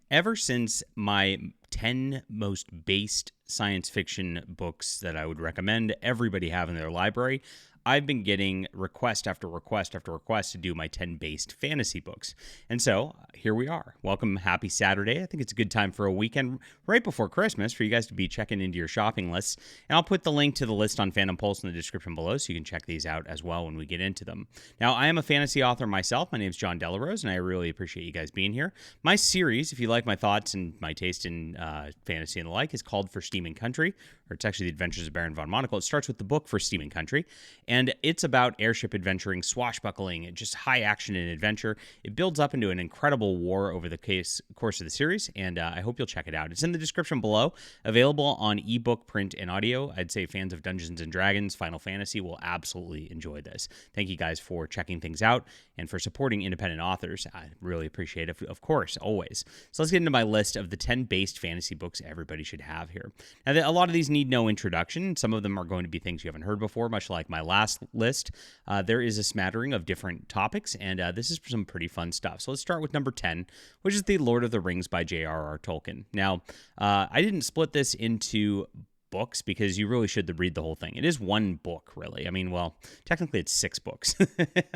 Ever since my 10 most based science fiction books that I would recommend everybody have in their library, I've been getting request after request after request to do my 10 based fantasy books. And so here we are. Welcome. Happy Saturday. I think it's a good time for a weekend right before Christmas for you guys to be checking into your shopping lists. And I'll put the link to the list on Fandom Pulse in the description below so you can check these out as well when we get into them. Now, I am a fantasy author myself. My name is John Delarose, and I really appreciate you guys being here. My series, if you like my thoughts and my taste in fantasy and the like, is called For Steam and Country, or it's actually The Adventures of Baron von Monocle. It starts with the book For Steam and Country, and it's about airship adventuring, swashbuckling, just high action and adventure. It builds up into an incredible war over the course of the series, and I hope you'll check it out. It's in the description below, available on ebook, print, and audio. I'd say fans of Dungeons & Dragons, Final Fantasy will absolutely enjoy this. Thank you guys for checking things out and for supporting independent authors. I really appreciate it, of course, always. So let's get into my list of the 10 based fantasy books everybody should have here. Now, a lot of these need no introduction. Some of them are going to be things you haven't heard before, much like my last list. There is a smattering of different topics, and this is some pretty fun stuff. So let's start with number 10, which is The Lord of the Rings by J.R.R. Tolkien. Now, I didn't split this into books because you really should read the whole thing. It is one book, really. I mean, well, technically it's 6 books,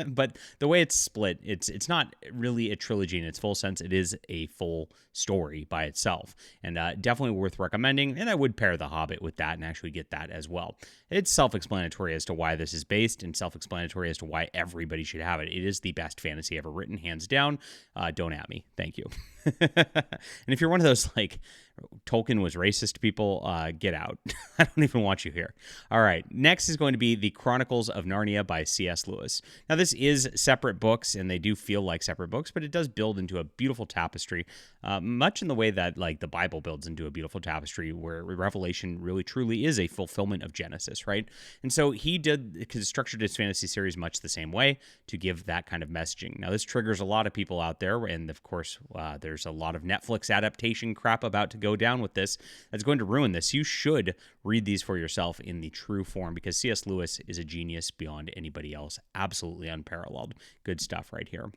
but the way it's split, it's not really a trilogy in its full sense. It is a full story by itself, and definitely worth recommending. And I would pair The Hobbit with that and actually get that as well. It's self-explanatory as to why this is based, and self-explanatory as to why everybody should have it. It is the best fantasy ever written, hands down. Don't at me. Thank you. And if you're one of those like Tolkien was racist people, get out. I don't even want you here. All right. Next is going to be The Chronicles of Narnia by C.S. Lewis. Now, this is separate books, and they do feel like separate books, but it does build into a beautiful tapestry, much in the way that like the Bible builds into a beautiful tapestry, where Revelation really truly is a fulfillment of Genesis, right? And so he structured his fantasy series much the same way to give that kind of messaging. Now, this triggers a lot of people out there, and of course, there's a lot of Netflix adaptation crap about to go down with this that's going to ruin this. You should read these for yourself in the true form, because C.S. Lewis is a genius beyond anybody else. Absolutely unparalleled. Good stuff right here.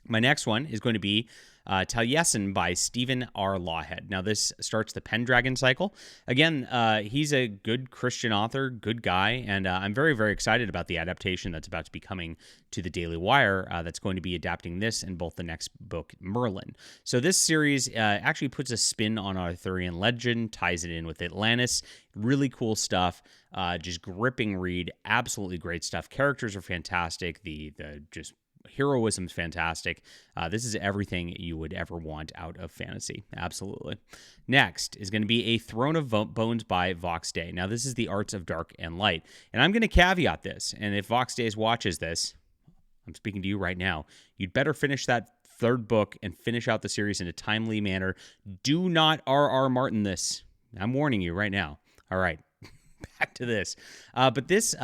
My next one is going to be Taliesin by Stephen R. Lawhead. Now, this starts the Pendragon cycle. Again, he's a good Christian author, good guy, and I'm very, very excited about the adaptation that's about to be coming to the Daily Wire that's going to be adapting this and both the next book, Merlin. So this series actually puts a spin on Arthurian legend, ties it in with Atlantis. Really cool stuff. Just gripping read. Absolutely great stuff. Characters are fantastic. The just heroism's fantastic. This is everything you would ever want out of fantasy. Absolutely. Next is going to be A Throne of Bones by Vox Day. Now, this is the arts of dark and light. And I'm going to caveat this. And if Vox Days watches this, I'm speaking to you right now, you'd better finish that third book and finish out the series in a timely manner. Do not R.R. Martin this. I'm warning you right now. All right. Back to this. But this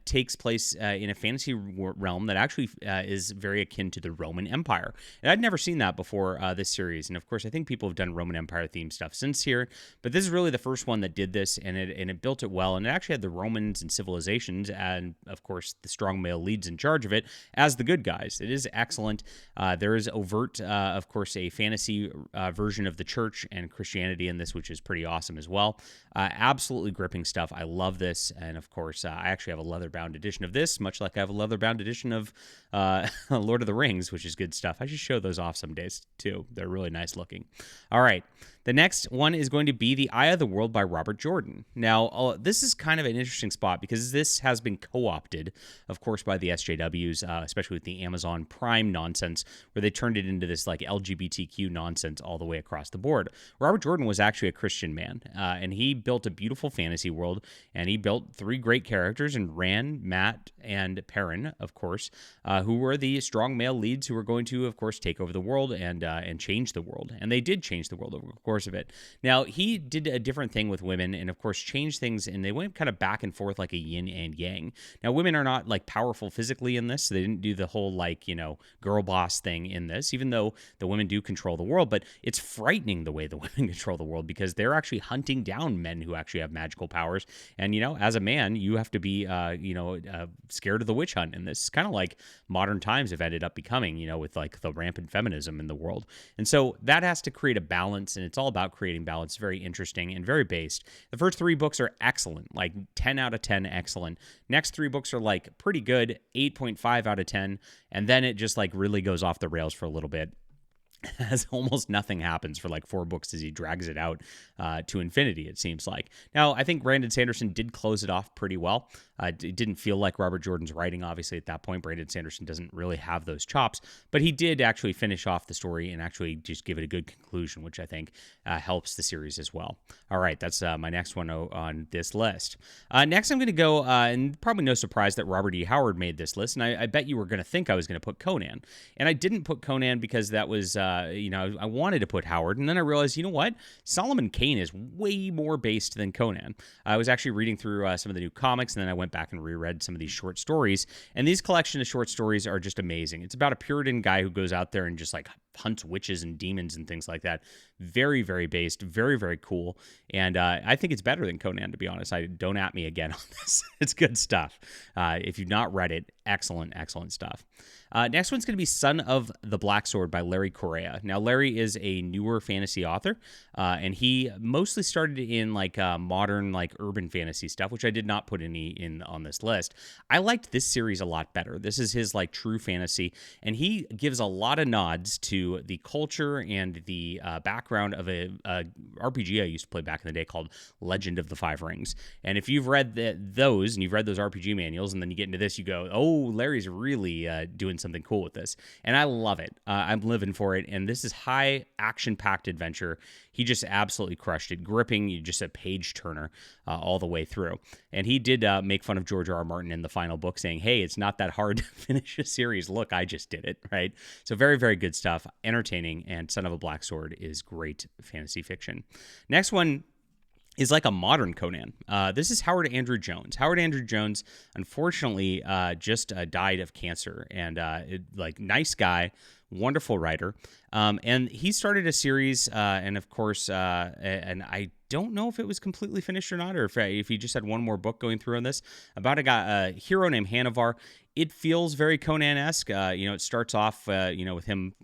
takes place in a fantasy realm that actually is very akin to the Roman Empire. And I'd never seen that before this series. And of course, I think people have done Roman Empire themed stuff since here. But this is really the first one that did this, and it built it well. And it actually had the Romans and civilizations, and of course, the strong male leads in charge of it as the good guys. It is excellent. There is overt, of course, a fantasy version of the church and Christianity in this, which is pretty awesome as well. Absolutely gripping stuff. I love this, and of course, I actually have a leather-bound edition of this, much like I have a leather-bound edition of Lord of the Rings, which is good stuff. I should show those off some days, too. They're really nice looking. All right. The next one is going to be The Eye of the World by Robert Jordan. Now, this is kind of an interesting spot because this has been co-opted, of course, by the SJWs, especially with the Amazon Prime nonsense, where they turned it into this like LGBTQ nonsense all the way across the board. Robert Jordan was actually a Christian man, and he built a beautiful fantasy world, and he built 3 great characters in Rand, Matt, and Perrin, of course, who were the strong male leads who were going to, of course, take over the world and change the world. And they did change the world over the course of it. Now, he did a different thing with women and, of course, changed things, and they went kind of back and forth like a yin and yang. Now, women are not, like, powerful physically in this, so they didn't do the whole, like, girl boss thing in this, even though the women do control the world, but it's frightening the way the women control the world because they're actually hunting down men who actually have magical powers And, as a man, you have to be, scared of the witch hunt. And this is kind of like modern times have ended up becoming, with like the rampant feminism in the world. And so that has to create a balance, and it's all about creating balance. It's very interesting and very based. The first 3 books are excellent, like 10 out of 10, excellent. Next 3 books are like pretty good, 8.5 out of 10. And then it just like really goes off the rails for a little bit, as almost nothing happens for like 4 books as he drags it out to infinity, it seems like. Now, I think Brandon Sanderson did close it off pretty well. It didn't feel like Robert Jordan's writing, obviously, at that point. Brandon Sanderson doesn't really have those chops, but he did actually finish off the story and actually just give it a good conclusion, which I think helps the series as well. All right, that's my next one on this list. Next, I'm going to go, and probably no surprise that Robert E. Howard made this list, and I bet you were going to think I was going to put Conan. And I didn't put Conan because that was, I wanted to put Howard, and then I realized, you know what? Solomon Kane is way more based than Conan. I was actually reading through some of the new comics, and then I went back and reread some of these short stories, and these collection of short stories are just amazing. It's about a Puritan guy who goes out there and just like hunts witches and demons and things like that. Very, very based, very, very cool, and I think it's better than Conan, to be honest. Don't at me again on this. It's good stuff. If you've not read it, excellent stuff. Next one's going to be Son of the Black Sword by Larry Correa. Now, Larry is a newer fantasy author, and he mostly started in like modern, like urban fantasy stuff, which I did not put any in on this list. I liked this series a lot better. This is his like true fantasy, and he gives a lot of nods to the culture and the background of a RPG I used to play back in the day called Legend of the Five Rings. And if you've read those and you've read those RPG manuals, and then you get into this, you go, oh, Larry's really doing something cool with this. And I love it. I'm living for it. And this is high action-packed adventure. He just absolutely crushed it. Gripping, just a page turner all the way through. And he did make fun of George R. R. Martin in the final book, saying, hey, it's not that hard to finish a series. Look, I just did it, right? So very, very good stuff. Entertaining, and Son of a Black Sword is great fantasy fiction. Next one is like a modern Conan. This is Howard Andrew Jones. Howard Andrew Jones, unfortunately, just died of cancer. And nice guy, wonderful writer. And he started a series, and of course, and I don't know if it was completely finished or not, or if he just had one more book going through on this, about a hero named Hanavar. It feels very Conan-esque. It starts off, with him,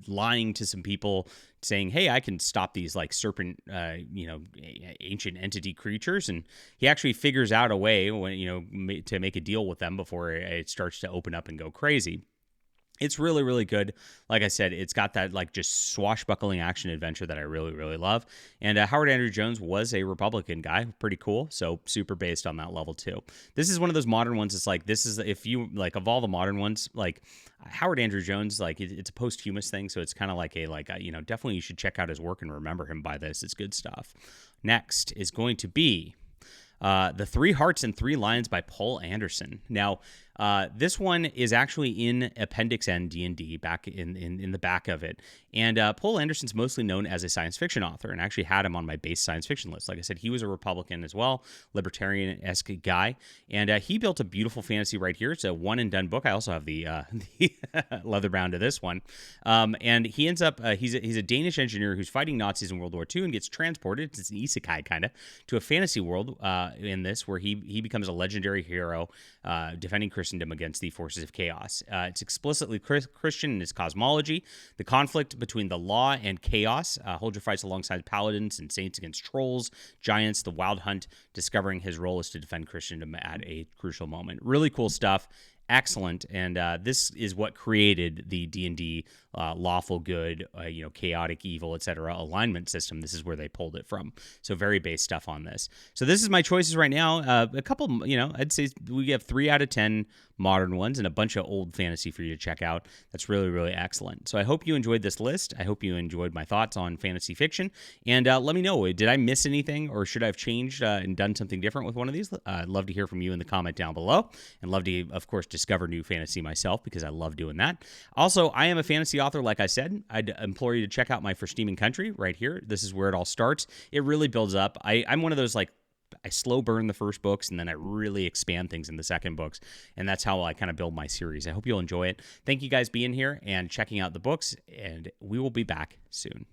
lying to some people, saying, hey, I can stop these like serpent, ancient entity creatures. And he actually figures out a way to make a deal with them before it starts to open up and go crazy. It's really, really good. Like I said, it's got that like just swashbuckling action adventure that I really, really love. And Howard Andrew Jones was a Republican guy. Pretty cool. So super based on that level too. This is one of those modern ones. It's like, this is, if you like, of all the modern ones, like Howard Andrew Jones, like it's a posthumous thing. So it's kind of like definitely you should check out his work and remember him by this. It's good stuff. Next is going to be The Three Hearts and Three Lions by Paul Anderson. Now, this one is actually in Appendix N D&D, back in the back of it. And Paul Anderson's mostly known as a science fiction author, and I actually had him on my base science fiction list. Like I said, he was a Republican as well, libertarian-esque guy. And he built a beautiful fantasy right here. It's a one-and-done book. I also have the leather bound to this one. And he ends up, he's a Danish engineer who's fighting Nazis in World War II and gets transported, it's an isekai kind of, to a fantasy world in this, where he becomes a legendary hero defending Christendom against the forces of chaos. It's explicitly Christian in its cosmology. The conflict between the law and chaos. Holger fights alongside paladins and saints against trolls, giants, the wild hunt. Discovering his role is to defend Christendom at a crucial moment. Really cool stuff. Excellent, and this is what created the D&D lawful good, chaotic evil, etc. alignment system. This is where they pulled it from. So very base stuff on this. So this is my choices right now. A couple, I'd say we have 3 out of 10 modern ones and a bunch of old fantasy for you to check out. That's really, really excellent. So I hope you enjoyed this list. I hope you enjoyed my thoughts on fantasy fiction. And let me know, did I miss anything, or should I have changed and done something different with one of these? I'd love to hear from you in the comment down below, and love to, of course, discover new fantasy myself, because I love doing that. Also, I am a fantasy author, like I said. I'd implore you to check out my For Steam and Country right here. This is where it all starts. It really builds up. I'm one of those, like, I slow burn the first books, and then I really expand things in the second books, and that's how I kind of build my series. I hope you'll enjoy it. Thank you guys being here and checking out the books, and we will be back soon.